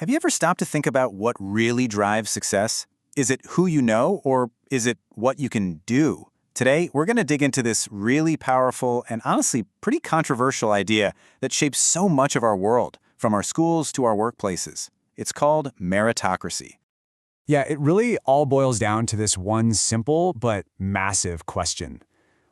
Have you ever stopped to think about what really drives success? Is it who you know, or is it what you can do? Today, we're going to dig into this really powerful and honestly pretty controversial idea that shapes so much of our world, from our schools to our workplaces. It's called meritocracy. Yeah, it really all boils down to this one simple but massive question.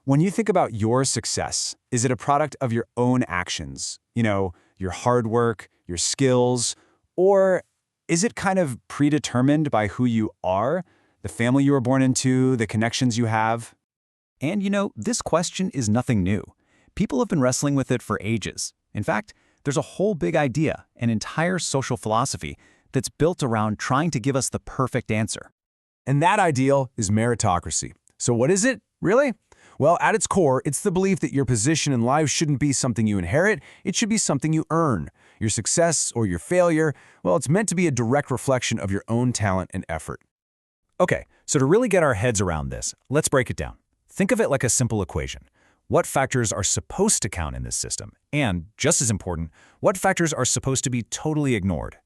When you think about your success, is it a product of your own actions? Your hard work, your skills, or is it kind of predetermined by who you are, the family you were born into, the connections you have? And this question is nothing new. People have been wrestling with it for ages. In fact, there's a whole big idea, an entire social philosophy, that's built around trying to give us the perfect answer. And that ideal is meritocracy. So what is it, really? Well, at its core, it's the belief that your position in life shouldn't be something you inherit, it should be something you earn. Your success or your failure, well, it's meant to be a direct reflection of your own talent and effort. Okay, so to really get our heads around this, let's break it down. Think of it like a simple equation. What factors are supposed to count in this system? And, just as important, what factors are supposed to be totally ignored?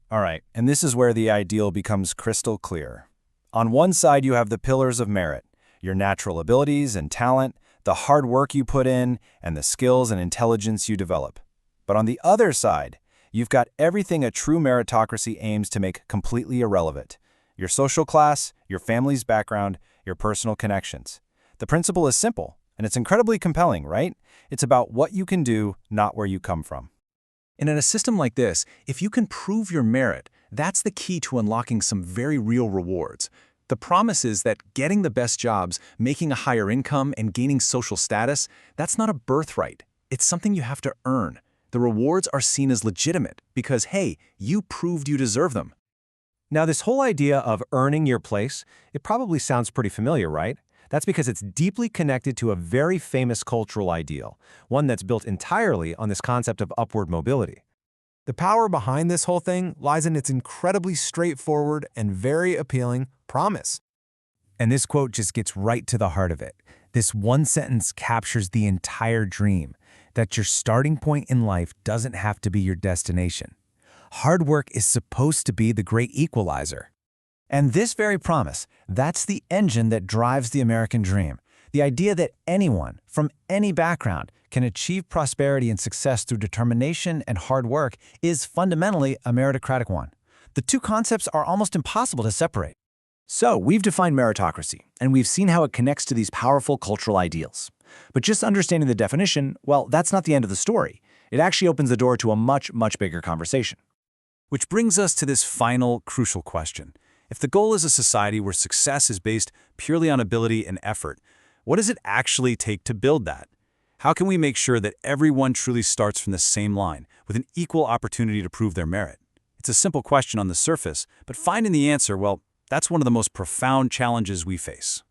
All right, and this is where the ideal becomes crystal clear. On one side, you have the pillars of merit, your natural abilities and talent, the hard work you put in, and the skills and intelligence you develop. But on the other side, you've got everything a true meritocracy aims to make completely irrelevant. Your social class, your family's background, your personal connections. The principle is simple, and it's incredibly compelling, right? It's about what you can do, not where you come from. And in a system like this, if you can prove your merit, that's the key to unlocking some very real rewards. The promise is that getting the best jobs, making a higher income, and gaining social status, that's not a birthright. It's something you have to earn. The rewards are seen as legitimate because, hey, you proved you deserve them. Now, this whole idea of earning your place, it probably sounds pretty familiar, right? That's because it's deeply connected to a very famous cultural ideal, one that's built entirely on this concept of upward mobility. The power behind this whole thing lies in its incredibly straightforward and very appealing promise. And this quote just gets right to the heart of it. This one sentence captures the entire dream, that your starting point in life doesn't have to be your destination. Hard work is supposed to be the great equalizer. And this very promise, that's the engine that drives the American dream. The idea that anyone, from any background, can achieve prosperity and success through determination and hard work is fundamentally a meritocratic one. The two concepts are almost impossible to separate. So, we've defined meritocracy, and we've seen how it connects to these powerful cultural ideals. But just understanding the definition, well, that's not the end of the story. It actually opens the door to a much, much bigger conversation. Which brings us to this final, crucial question. If the goal is a society where success is based purely on ability and effort, what does it actually take to build that? How can we make sure that everyone truly starts from the same line, with an equal opportunity to prove their merit? It's a simple question on the surface, but finding the answer, well, that's one of the most profound challenges we face.